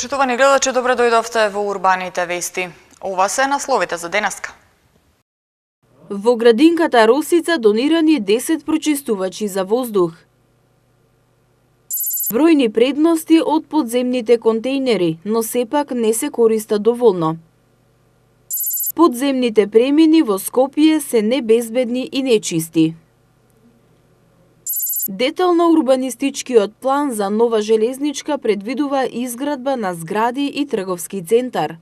Почитувани гледачи, добре дојдовте во Урбаните вести. Ова се насловите за денеска. Во градинката Росица донирани 10 прочистувачи за воздух. Бројни предности од подземните контейнери, но сепак не се користа доволно. Подземните премини во Скопје се небезбедни и нечисти. Детално урбанистичкиот план за нова железничка предвидува изградба на згради и трговски центар.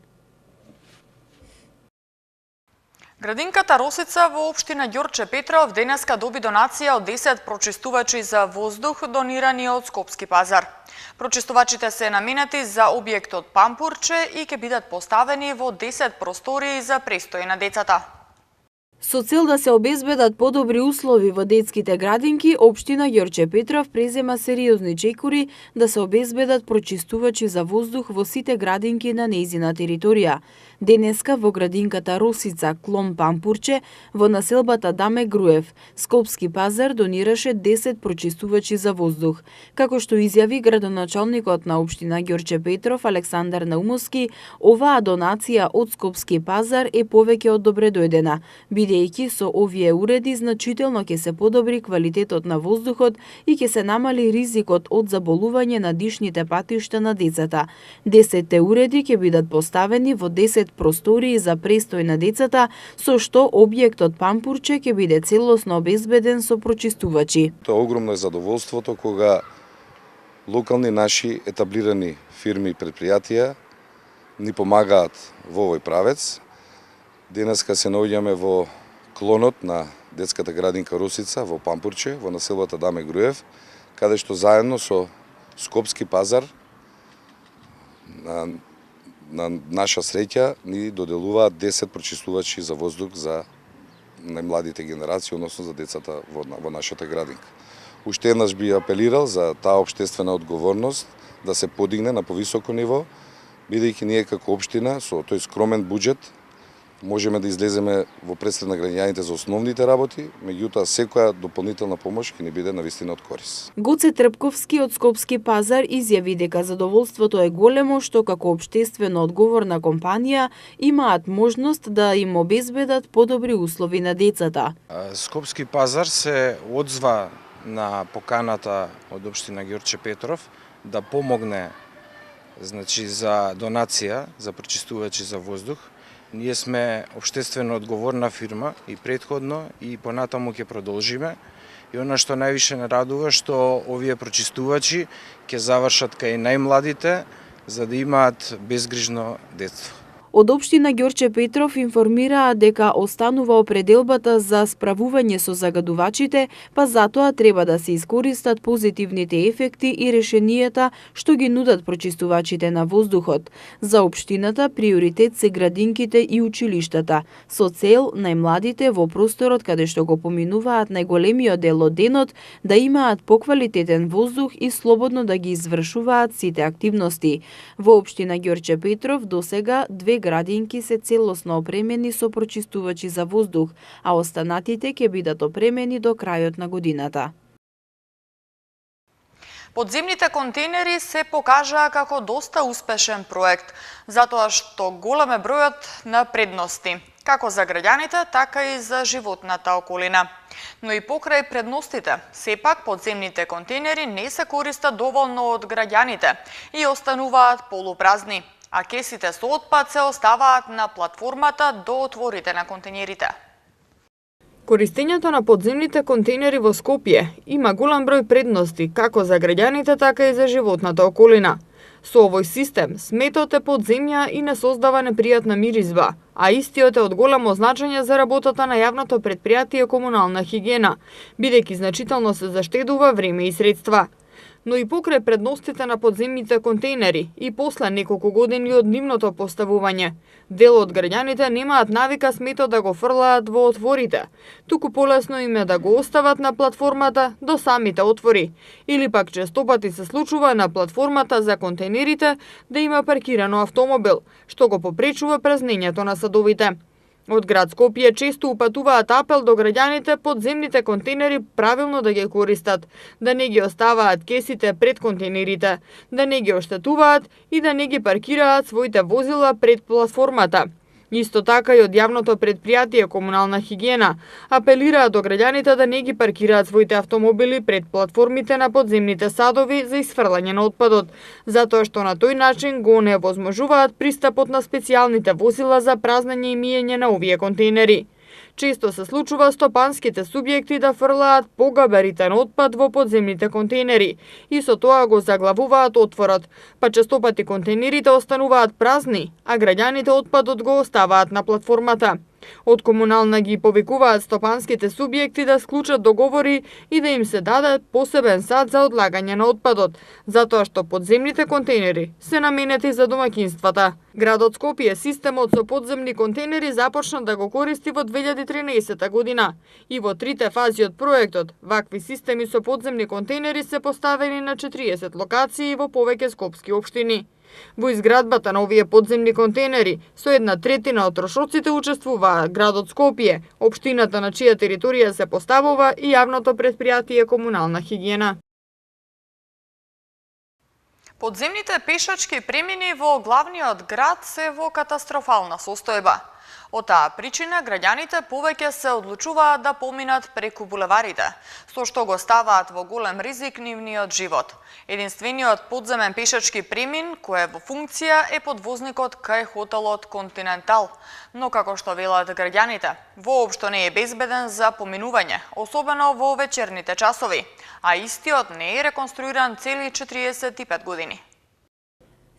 Градинката Росица во општина Ѓорче Петров денеска доби донација од 10 прочистувачи за воздух донирани од Скопски пазар. Прочистувачите се наменети за објектот Пампурче и ќе бидат поставени во 10 простории за престој на децата. Со цел да се обезбедат подобри услови во детските градинки, општина Ѓорче Петров презема сериозни чекори да се обезбедат прочистувачи за воздух во сите градинки на нејзина територија. Денеска во градинката Росица, клон Пампурче, во населбата Даме Груев, Скопски пазар донираше 10 прочистувачи за воздух. Како што изјави градоначалникот на општина Ѓорче Петров Александар Наумовски, оваа донација од Скопски пазар е повеќе од добредојдена, бидејќи со овие уреди значително ќе се подобри квалитетот на воздухот и ќе се намали ризикот од заболување на дишните патишта на децата. 10 уреди ќе бидат поставени во 10 простории за престој на децата, со што објектот Пампурче ќе биде целосно обезбеден со прочистувачи. Тоа огромно е задоволството кога локални наши етаблирани фирми и предпријатија ни помагаат во овој правец. Денеска се наоѓаме во клонот на детската градинка Росица во Пампурче, во населбата Даме Груев, каде што заедно со Скопски пазар на наша среќа ни доделуваат 10 прочистувачи за воздух за најмладите генерации, односно за децата во нашата градинка. Уште еднаш би апелирал за таа општествена одговорност да се подигне на повисоко ниво, бидејќи ние како општина со тој скромен буџет можеме да излеземе во пресред на граѓаните за основните работи, меѓутоа секоја дополнителна помош ќе ни биде навистина од корис. Гоце Трпковски од Скопски пазар изјави дека задоволството е големо што како општествено одговорна компанија имаат можност да им обезбедат подобри услови на децата. Скопски пазар се одзва на поканата од општина Ѓорче Петров да помогне за донација за прочистувачи за воздух. Ние сме општествено одговорна фирма и претходно и понатаму ќе продолжиме. И она што највише не радува што овие прочистувачи ќе завршат кај најмладите за да имаат безгрижно детство. Од општина Ѓорче Петров информираа дека останува определбата за справување со загадувачите, па затоа треба да се искористат позитивните ефекти и решенијата што ги нудат прочистувачите на воздухот. За општината приоритет се градинките и училиштата, со цел најмладите во просторот каде што го поминуваат најголемиот дел од денот да имаат поквалитетен воздух и слободно да ги извршуваат сите активности. Во општина Ѓорче Петров досега 2 градинки се целосно опремени со прочистувачи за воздух, а останатите ќе бидат опремени до крајот на годината. Подземните контейнери се покажаа како доста успешен проект, затоа што голем е бројот на предности, како за граѓаните, така и за животната околина. Но и покрај предностите, сепак подземните контейнери не се користат доволно од граѓаните и остануваат полупразни, а кесите со отпад се оставаат на платформата до отворите на контейнерите. Користењето на подземните контейнери во Скопје има голем број предности како за граѓаните, така и за животната околина. Со овој систем сметот е под земја и не создава непријатна миризба, а истиот е од големо значење за работата на јавното претпријатие комунална хигиена, бидејќи значително се заштедува време и средства. Но и покрај предностите на подземните контейнери и после неколку години од нивното поставување, дел од граѓаните немаат навика сметот да го фрлаат во отворите, туку полесно им е да го остават на платформата до самите отвори, или пак честопати се случува на платформата за контейнерите да има паркирано автомобил, што го попречува празнењето на садовите. Од град Скопје често упатуваат апел до граѓаните подземните контейнери правилно да ги користат, да не ги оставаат кесите пред контейнерите, да не ги оштетуваат и да не ги паркираат своите возила пред платформата. Исто така и од јавното предпријатие Комунална хигиена апелираат до граѓаните да не ги паркираат своите автомобили пред платформите на подземните садови за исфрлање на отпадот, затоа што на тој начин го оневозможуваат пристапот на специјалните возила за празнење и миење на овие контейнери. Често се случува стопанските субјекти да фрлаат погабаритен отпад во подземните контейнери и со тоа го заглавуваат отворот, па честопати контейнерите остануваат празни, а граѓаните отпадот го оставаат на платформата. Од Комунална ги повикуваат стопанските субјекти да склучат договори и да им се даде посебен сад за одлагање на отпадот, затоа што подземните контейнери се наменети за домаќинствата. Градот Скопје системот со подземни контейнери започна да го користи во 2013 година и во трите фази од проектот вакви системи со подземни контейнери се поставени на 40 локации во повеќе скопски општини. Во изградбата на овие подземни контейнери со 1/3 од трошоците учествуваа градот Скопје, општината на чија територија се поставува и јавното предпријатие Комунална хигиена. Подземните пешачки премини во главниот град се во катастрофална состојба. Од таа причина граѓаните повеќе се одлучуваат да поминат преку булеварите, со што го ставаат во голем ризик нивниот живот. Единствениот подземен пешачки премин кој е во функција е подвозникот кај хотелот Континентал, но како што велат граѓаните, воопшто не е безбеден за поминување, особено во вечерните часови, а истиот не е реконструиран цели 45 години.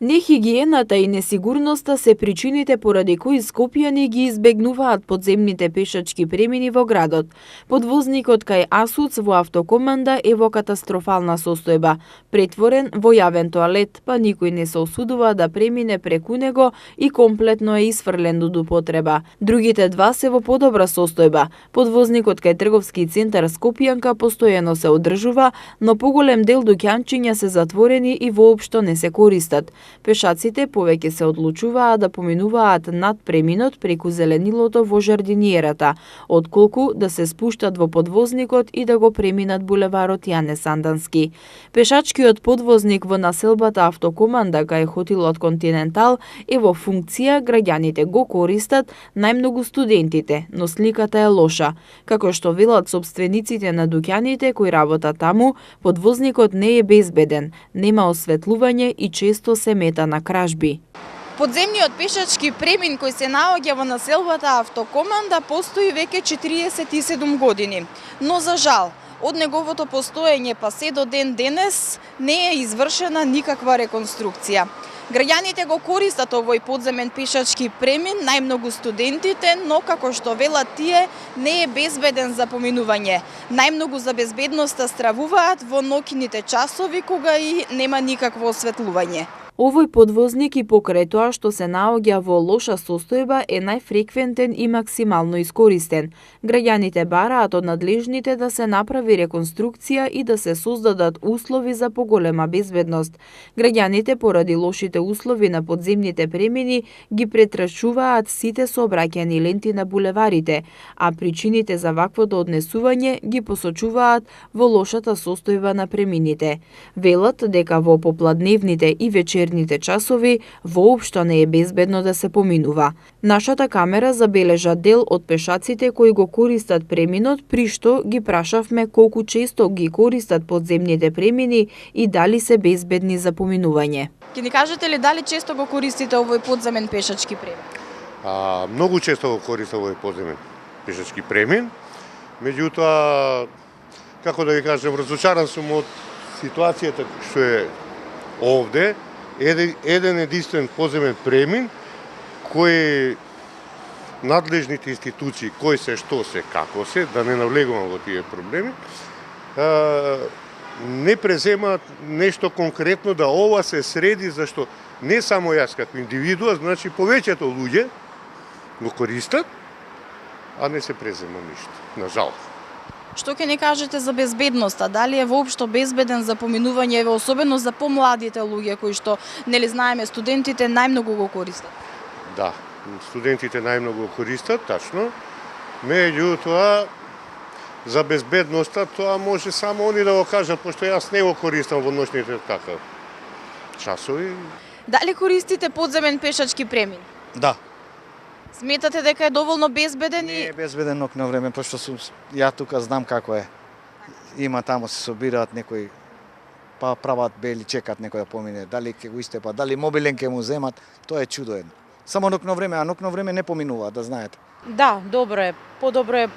Нехигиената и несигурноста се причините поради кои скопјани ги избегнуваат подземните пешачки премини во градот. Подвозникот кај Асуц во автокоманда е во катастрофална состојба, претворен во јавен тоалет, па никој не се осудува да премине преку него и комплетно е исфрлен од употреба. Другите два се во подобра состојба. Подвозникот кај трговски центар Скопјанка постојано се одржува, но поголем дел дуќанчиња се затворени и воопшто не се користат. Пешаците повеќе се одлучуваат да поминуваат над преминот преку зеленилото во жардиниерата, отколку да се спуштат во подвозникот и да го преминат булеварот Јане Сандански. Пешачкиот подвозник во населбата автокоманда кај хотелот Континентал е во функција, граѓаните го користат, најмногу студентите, но сликата е лоша. Како што велат сопствениците на дуќаните кои работат таму, подвозникот не е безбеден, нема осветлување и често се мета на кражби. Подземниот пешачки премин кој се наоѓа во населбата автокоманда постои веќе 47 години, но за жал, од неговото постоење па се до ден денес не е извршена никаква реконструкција. Граѓаните го користат овој подземен пешачки премин, најмногу студентите, но како што велат тие, не е безбеден за поминување. Најмногу за безбедноста стравуваат во ноќните часови кога и нема никакво осветлување. Овој подвозник и покрај тоа што се наоѓа во лоша состојба е најфреквентен и максимално искористен. Граѓаните бараат од надлежните да се направи реконструкција и да се создадат услови за поголема безбедност. Граѓаните поради лошите услови на подземните премини ги претрачуваат сите сообраќајни ленти на булеварите, а причините за ваквото однесување ги посочуваат во лошата состојба на премините. Велат дека во попладневните и вечерните часови воопшто не е безбедно да се поминува. Нашата камера забележа дел од пешаците кои го користат преминот, при што ги прашавме колку често ги користат подземните премини и дали се безбедни за поминување. Ќе ни кажете ли дали често го користите овој подземен пешачки премин? Многу често го користам овој подземен пешачки премин. Меѓутоа, како да ви кажем, разочаран сум од ситуацијата што е овде, еден единствен подземен премин кој надлежните институции, кои се, што се, како се, да не навлегувам во тие проблеми, не преземаат нешто конкретно да ова се среди, зашто не само јас како индивидуа, значи повеќето луѓе го користат, а не се презема ништо, на жал. Што ќе ни кажете за безбедноста? Дали е воопшто безбеден за поминување, особено за помладите луѓе кои што, нели знаеме, студентите најмногу го користат? Да, студентите најмногу користат, тачно. Меѓутоа, за безбедноста тоа може само они да го кажат, пошто јас не го користам во ноќните часови. Дали користите подземен пешачки премин? Да, Сметате дека е доволно безбеден не и е безбеден нокно време, пошто ја тука знам како е. Има таму се собираат некои, па прават бели, чекат некој да помине, дали ќе го истепат, дали мобилен ќе му земат, тоа е чудо едно. Само нокно време, а нокно време не поминува, да знаете. Да, добро е. Подобро е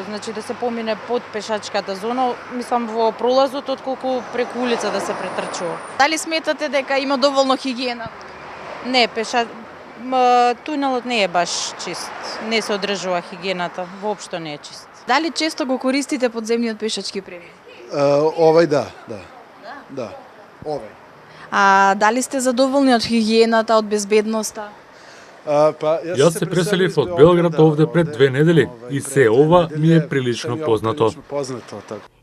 значи да се помине под пешачката зона, мислам во пролазот, отколку преку улица да се претрчува. дали сметате дека има доволно хигиена? Не, тунелот не е баш чист. Не се одржува хигиената, воопшто не е чист. Дали често го користите подземниот пешачки премин? Овај да. Овај. А дали сте задоволни од хигиената, од безбедноста? Јас се преселив од Белград овде пред 2 недели и се ова ми е прилично познато.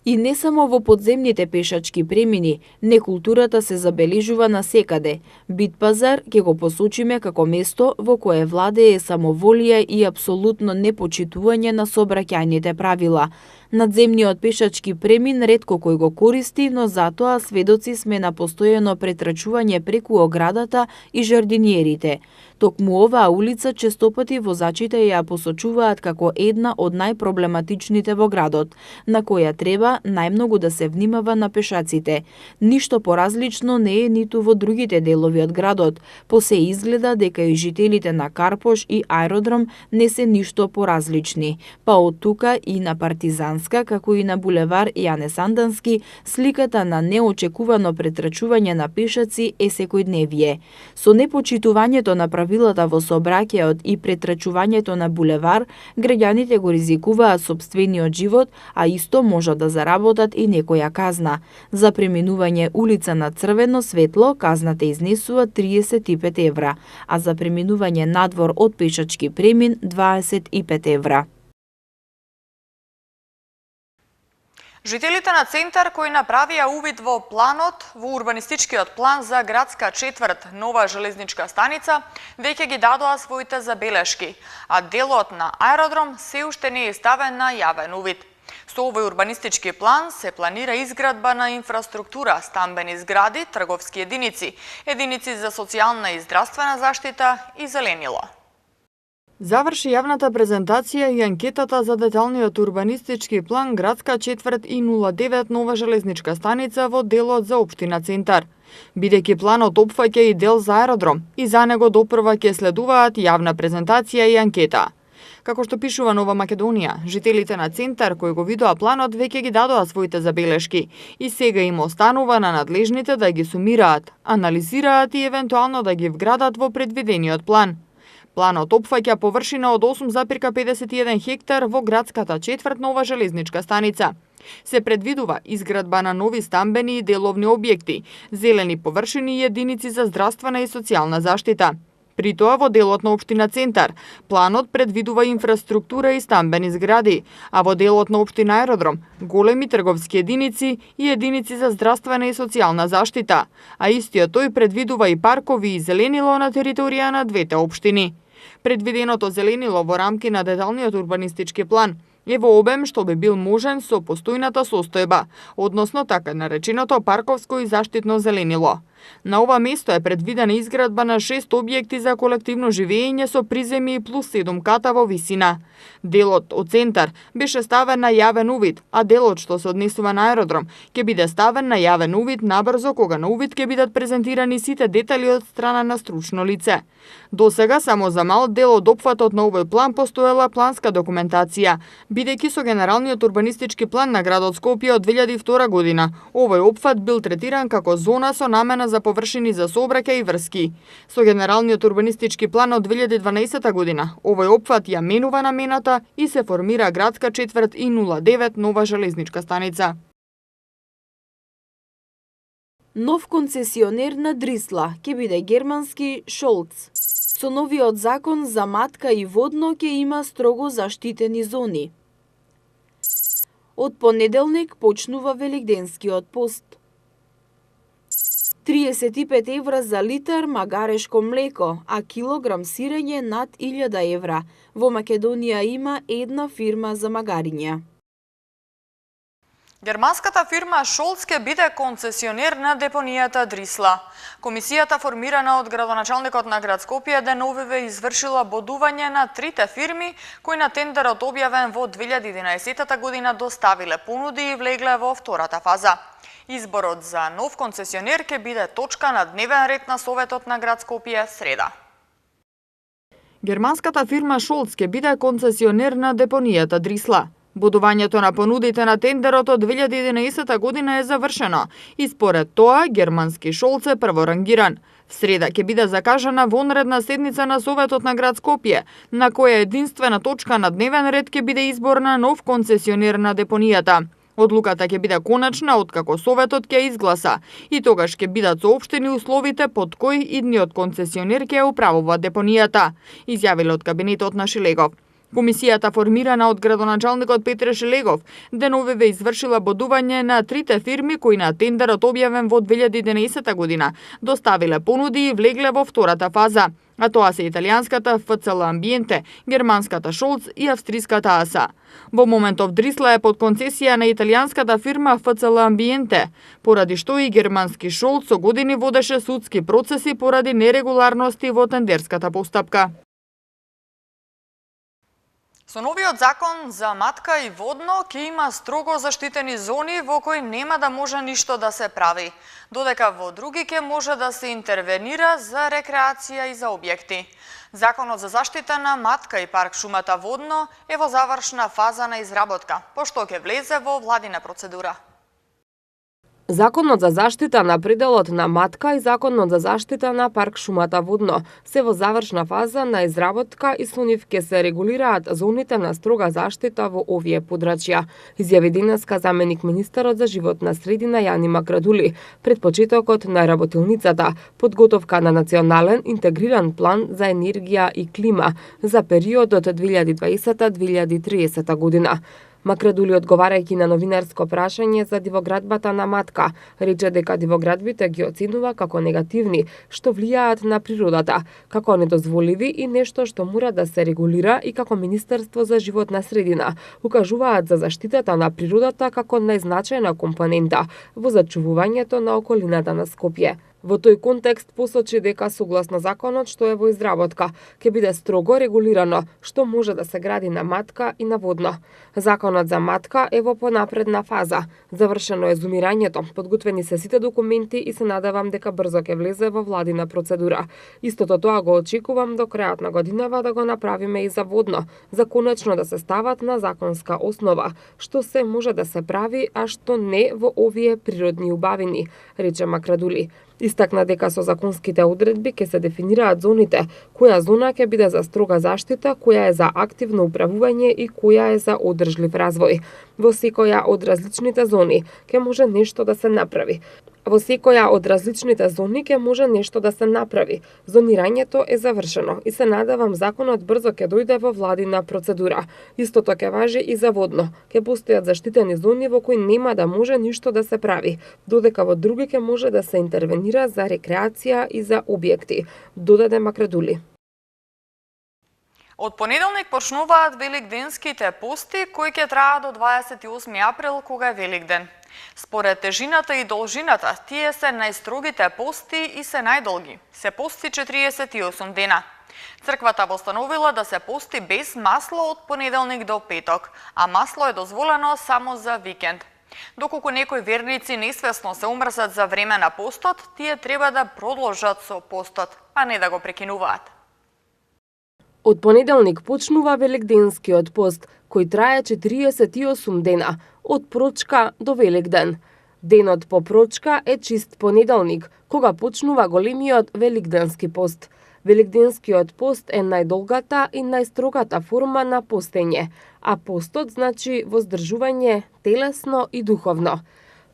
И не само во подземните пешачки премини, некултурата се забележува насекаде. Битпазар ќе го посочиме како место во кое владее самоволија и апсолутно непочитување на сообраќајните правила. Надземниот пешачки премин ретко кој го користи, но затоа сведоци сме на постојано претрачување преку оградата и жардиниерите. Токму оваа улица честопати возачите ја посочуваат како една од најпроблематичните во градот, на која треба најмногу да се внимава на пешаците. Ништо поразлично не е ниту во другите делови од градот, по се изгледа дека и жителите на Карпош и Аеродром не се ништо поразлични, па од тука и на Партизанска, како и на булевар Јане Сандански, сликата на неочекувано претрачување на пешаци е секојдневие. Со непочитувањето на правилата во сообраќајот и претрачувањето на булевар, граѓаните го ризикуваат сопствениот живот, а исто можат да заработат и некоја казна. За преминување улица на црвено светло, казната изнесува 35 евра, а за преминување надвор од пешачки премин 25 евра. Жителите на Центар кои направија увид во планот, во урбанистичкиот план за градска четврт Нова железничка станица, веќе ги дадоа своите забелешки, а делот на Аеродром се уште не е ставен на јавен увид. Со овој урбанистички план се планира изградба на инфраструктура, стамбени згради, трговски единици, единици за социјална и здравствена заштита и зеленило. Заврши јавната презентација и анкетата за деталниот урбанистички план градска четврт и 09 Нова железничка станица во делот за општина Центар. Бидејќи планот опфаќа и дел за Аеродром, и за него допрва ќе следуваат јавна презентација и анкета. Како што пишува Нова Македонија, жителите на Центар кои го видоа планот веќе ги дадоа своите забелешки и сега им останува на надлежните да ги сумираат, анализираат и евентуално да ги вградат во предвидениот план. Планот опфаќа површина од 8,51 хектар во градската четврт Нова железничка станица. Се предвидува изградба на нови стамбени и деловни објекти, зелени површини и единици за здравствена и социјална заштита. При тоа во делот на општина Центар, планот предвидува инфраструктура и стамбени згради, а во делот на општина Аеродром, големи трговски единици и единици за здравствена и социјална заштита, а истиот тој предвидува и паркови и зеленило на територија на двете општини. Предвиденото зеленило во рамки на деталниот урбанистички план е во обем што би бил можен со постојната состојба, односно така нареченото парковско и заштитно зеленило. На ова место е предвидена изградба на 6 објекти за колективно живење со приземи плюс 7 ката во висина. Делот од Центар беше ставен на јавен увид, а делот што се однесува на Аеродром ќе биде ставен на јавен увид набрзо кога на увид ќе бидат презентирани сите детали од страна на стручно лице. Досега само за мал дел од опфатот на овој план постоела планска документација, бидејќи со генералниот урбанистички план на градот Скопје од 2002 година овој опфат бил третиран како зона со намена за површини за сообраќај и врски. Со генералниот урбанистички план од 2012 година овој опфат ја менува намената и се формира градска четврт и 09 Нова железничка станица. Нов концесионер на Дрисла ќе биде германски Шолц. Со новиот закон за матка и водно ќе има строго заштитени зони. Од понеделник почнува Великденскиот пост. 35 евра за литар магарешко млеко, а килограм сирење над 1000 евра. Во Македонија има една фирма за магариња. Германската фирма Шолц ќе биде концесионер на депонијата Дрисла. Комисијата формирана од градоначалникот на град Скопје деновиве извршила бодување на трите фирми кои на тендерот објавен во 2011 година доставиле понуди и влегле во втората фаза. Изборот за нов концесионер ќе биде точка на дневен ред на Советот на град Скопје среда. Германската фирма Шолц ќе биде концесионер на депонијата Дрисла. Бодувањето на понудите на тендерот од 2011 година е завршено и според тоа германски Шолц е прворангиран. В среда ќе биде закажана вонредна седница на Советот на град Скопје, на која единствена точка на дневен ред ќе биде избор на нов концесионер на депонијата. Одлуката ќе биде конечна откако Советот ќе изгласа и тогаш ќе бидат соопштени условите под кои идниот концесионер ќе управува депонијата, изјавиле од кабинетот на Шилегов. Комисијата формирана од градоначалникот Петре Шилегов деновиве извршила бодување на трите фирми кои на тендерот објавен во 2011 година доставиле понуди и влегле во втората фаза, а тоа се италијанската ФЦЛ Амбиенте, германската Шолц и австриската АСА. Во моментов Дрисла е под концесија на италијанската фирма ФЦЛ Амбиенте, поради што и германски Шолц со години водеше судски процеси поради нерегуларности во тендерската постапка. Со новиот закон за матка и водно ќе има строго заштитени зони во кои нема да може ништо да се прави, додека во други ќе може да се интервенира за рекреација и за објекти. Законот за заштита на матка и парк шумата водно е во завршна фаза на изработка, пошто ќе влезе во владина процедура. Законот за заштита на пределот на матка и Законот за заштита на парк шумата водно се во завршна фаза на изработка и со нив ќе се регулираат зоните на строга заштита во овие подрачја, изјави денеска заменик министерот за животна средина Јани Макрадули пред почетокот на работилницата подготовка на национален интегриран план за енергија и клима за периодот 2020-2030 година. Макрадули, одговарајќи на новинарско прашање за дивоградбата на матка, рече дека дивоградбите ги оценува како негативни, што влијаат на природата, како недозволиви и нешто што мора да се регулира и како Министерство за животна средина укажуваат за заштитата на природата како најзначајна компонента во зачувувањето на околината на Скопје. Во тој контекст посочи дека согласно законот што е во изработка, ќе биде строго регулирано што може да се гради на матка и на водно. Законот за матка е во понапредна фаза. Завршено е зумирањето, подготвени се сите документи и се надевам дека брзо ќе влезе во владина процедура. Истото тоа го очекувам до крајот на годинава да го направиме и за водно, за конечно да се стават на законска основа, што се може да се прави, а што не во овие природни убавини, рече Макрадули. Истакна дека со законските одредби ќе се дефинираат зоните, која зона ќе биде за строга заштита, која е за активно управување и која е за одржлив развој. Во секоја од различните зони ќе може нешто да се направи. Зонирањето е завршено и се надевам законот брзо ќе дојде во владина процедура. Истото ќе важи и за водно. Ќе постојат заштитени зони во кои нема да може ништо да се прави, додека во други ќе може да се интервенира за рекреација и за објекти, додаде Макрадули. Од понеделник почнуваат великденските пости кои ќе траат до 28 април кога е Великден. Според тежината и должината, тие се најстрогите пости и се најдолги. Се пости 48 дена. Црквата постановила да се пости без масло од понеделник до петок, а масло е дозволено само за викенд. Доколку некои верници несвесно се умрсат за време на постот, тие треба да продолжат со постот, а не да го прекинуваат. Од понеделник почнува Великденскиот пост, кој трае 48 дена, од прочка до Великден. Денот по прочка е чист понеделник, кога почнува големиот Великденски пост. Великденскиот пост е најдолгата и најстрогата форма на постење, а постот значи воздржување телесно и духовно.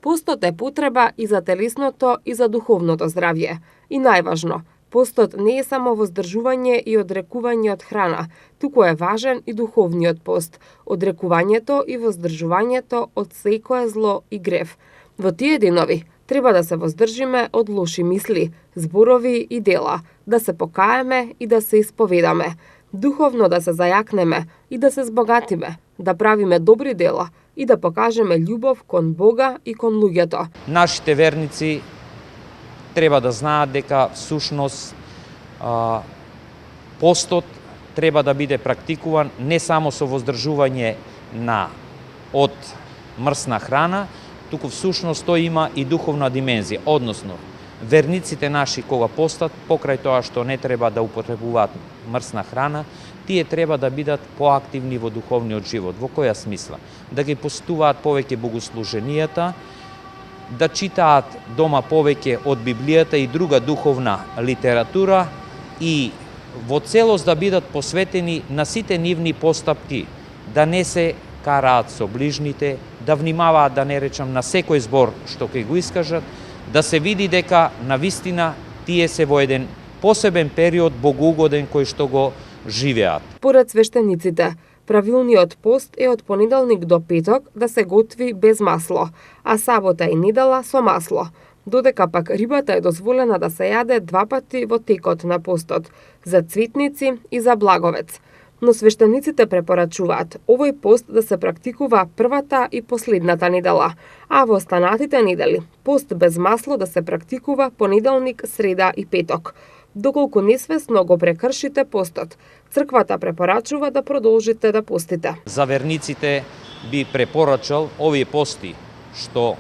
Постот е потреба и за телесното и за духовното здравје. И најважно, постот не е само воздржување и одрекување од храна, туку е важен и духовниот пост, одрекувањето и воздржувањето од секое зло и грев. Во тие денови, Треба да се воздржиме од лоши мисли, зборови и дела, да се покаеме и да се исповедаме, духовно да се зајакнеме и да се збогатиме, да правиме добри дела и да покажеме љубов кон Бога и кон луѓето. Нашите верници треба да знаат дека всушност постот треба да биде практикуван не само со воздржување од мрсна храна, туку всушност тој има и духовна димензија, односно верниците наши кога постат, покрај тоа што не треба да употребуваат мрсна храна, тие треба да бидат поактивни во духовниот живот. Во која смисла? Да ги постуваат повеќе богослуженијата, да читаат дома повеќе од Библијата и друга духовна литература и во целост да бидат посветени на сите нивни постапки, да не се караат со ближните, да внимаваат, да не речам, на секој збор што ќе го искажат, да се види дека навистина тие се во еден посебен период богоугоден кој што го живеат. Поред свештениците, правилниот пост е од понеделник до петок да се готви без масло, а сабота и недела со масло. Додека пак рибата е дозволена да се јаде 2 пати во текот на постот, за цветници и за благовец. Но свештениците препорачуваат овој пост да се практикува првата и последната недела, а во останатите недели пост без масло да се практикува понеделник, среда и петок. Доколку несвесно го прекршите постот, црквата препорачува да продолжите да постите. За верниците би препорачал овие пости што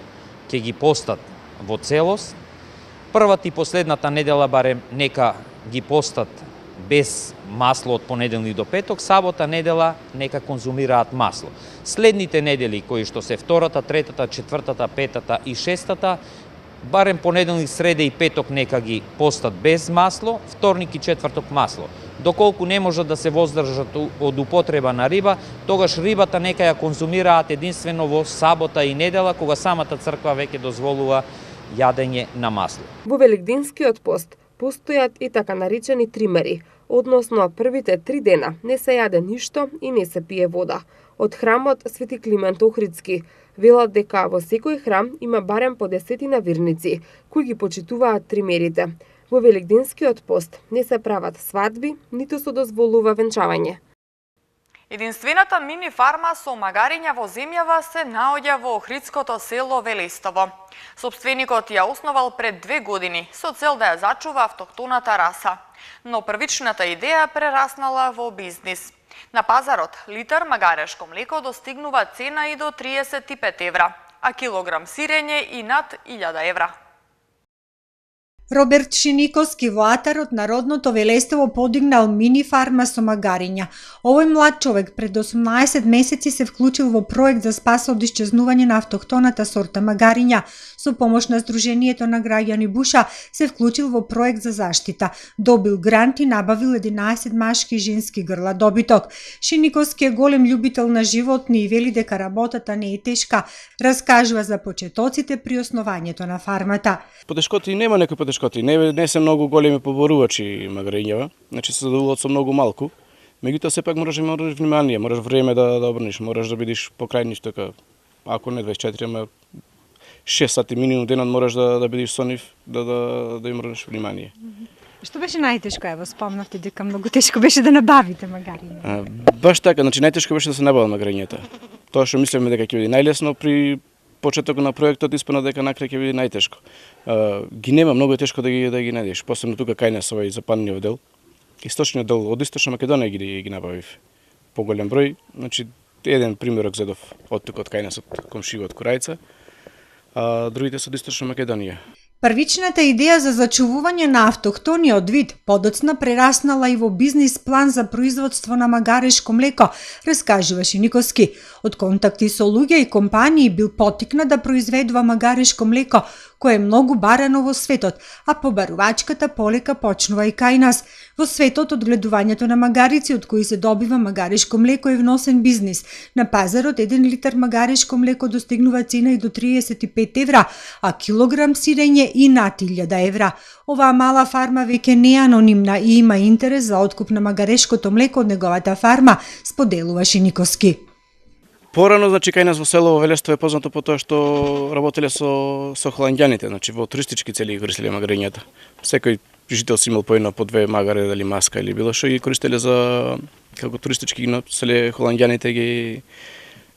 ќе ги постат во целост. Првата и последната недела барем нека ги постат без масло од понеделник до петок, сабота, недела нека конзумираат масло. Следните недели кои што се втората, третата, четвртата, петата и шестата, барем понеделник, среда и петок нека ги постат без масло, вторник и четврток масло. Доколку не можат да се воздржат од употреба на риба, тогаш рибата нека ја конзумираат единствено во сабота и недела, кога самата црква веќе дозволува јадење на масло. Во Великденскиот пост постојат и така наречени тримери, односно првите 3 дена не се јаде ништо и не се пие вода. Од храмот Свети Климент Охридски велат дека во секој храм има барем по 10 верници, кои ги почитуваат тримерите. Во Великденскиот пост не се прават свадби, ниту се дозволува венчавање. Единствената мини фарма со магариња во земјава се наоѓа во охридското село Велистово. Сопственикот ја основал пред 2 години со цел да ја зачува автохтоната раса, но првичната идеја прераснала во бизнис. На пазарот литар магарешко млеко достигнува цена и до 35 евра, а килограм сирење и над 1000 евра. Роберт Шиниковски во атарот на родното Велестово подигнал мини фарма со магариња. Овој млад човек пред 18 месеци се вклучил во проект за спаса од исчезнување на автохтоната сорта магариња. Со помош на Сдруженијето на граѓани Буша се вклучил во проект за заштита. Добил грант и набавил 11 машки и женски грла добиток. Шиниковски е голем љубител на животни и вели дека работата не е тешка. Раскажува за почетоците при основањето на фармата. Потешкоти нема некои потешкоти, не се многу големи поборувачи магарињава, значи се задоволуваат со многу малку. Меѓутоа сепак мораш внимание, мораш време да обрниш, мораш да бидеш покрај нив така, ако не 24, ама 6 сати минимум денот мораш да бидеш со нив, да им обрниш внимание. Што беше најтешко, ево, спомнавте дека многу тешко беше да набавите магариња? Баш така, значи најтешко беше да се набават магарињата. Тоа што мислевме дека ќе биде најлесно при почетокот на проектот, испана дека накрај ќе биде најтешко. Ги нема, многу е тешко да ги најдеш, посебно тука кај нас овој западниот дел. Источниот дел од Источна Македонија ги набавив поголем број, значи еден примерок зедов од тука од кај нас од комшиот Курајца, а другите се од Источна Македонија. Првичната идеја за зачувување на автохтониот вид подоцна прераснала и во бизнис план за производство на магарешко млеко, раскажува Шиниковски. Од контакти со луѓе и компании бил поттикнат да произведува магарешко млеко, кое е многу барано во светот, а побарувачката полека почнува и кај нас. Во светот одгледувањето на магарици од кои се добива магарешко млеко е вносен бизнис. На пазарот 1 литар магарешко млеко достигнува цена и до 35 евра, а килограм сирење и над 1000 евра. Оваа мала фарма веќе не е анонимна и има интерес за откуп на магарешкото млеко од неговата фарма, споделува Шиниковски. Порано, значи, кај нас во село Велество е познато по тоа што работеле со холанѓаните, значи во туристички цели користеле магарењата. Секој жител си имал по една, по две магаре, дали маска или било што ги користеле за како туристички ги носеле холанѓаните ги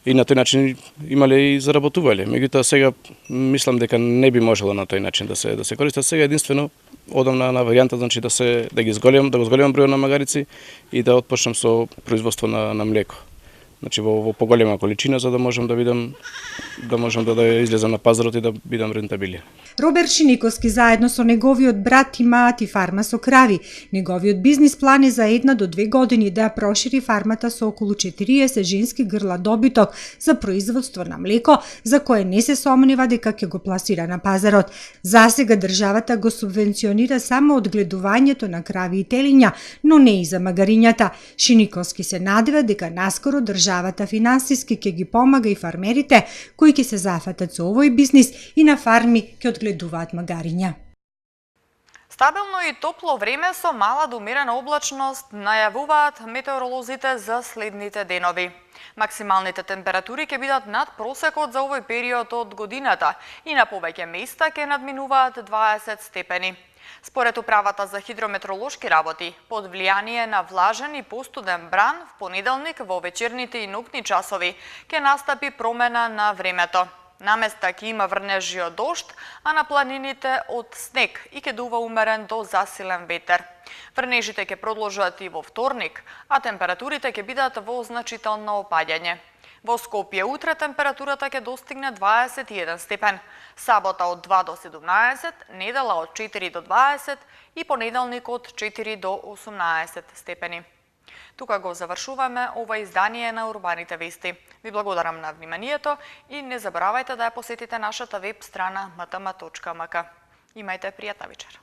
и на тој начин имале и заработувале. Меѓутоа сега мислам дека не би можело на тој начин да се користат. Сега единствено одам на варијанта, значи да го зголемам бројот на магарици и да отпочнам со производство на млеко. Значи во поголема количина за да можам да излезам на пазарот и да бидам рентабилен. Роберт Шиниковски заедно со неговиот брат имаат и фарма со крави. Неговиот бизнис план е за 1 до 2 години да ја прошири фармата со околу 40 женски грла добиток за производство на млеко, за кое не се сомнева дека ќе го пласира на пазарот. Засега државата го субвенционира само одгледувањето на крави и телиња, но не и за магарињата. Шиниковски се надева дека наскоро државата финансиски ќе ги помага и фармерите кои ќе се зафатат со овој бизнис и на фарми ќе одгледуваат магариња. Стабилно и топло време со мала до умерена облачност најавуваат метеоролозите за следните денови. Максималните температури ќе бидат над просекот за овој период од годината и на повеќе места ќе надминуваат 20 степени. Според управата за хидрометеоролошки работи, под влијание на влажен и постуден бран, в понеделник во вечерните и ноќни часови ќе настапи промена на времето. На места ќе има врнежи од дожд, а на планините од снег и ќе дува умерен до засилен ветер. Врнежите ќе продолжат и во вторник, а температурите ќе бидат во значително опаѓање. Во Скопје утре температурата ќе достигне 21 степен, сабота од 2 до 17, недела од 4 до 20 и понеделник од 4 до 18 степени. Тука го завршуваме ова издание на Урбаните вести. Ви благодарам на вниманието и не заборавајте да ја посетите нашата веб страна mtm.mk. Имајте пријатна вечер.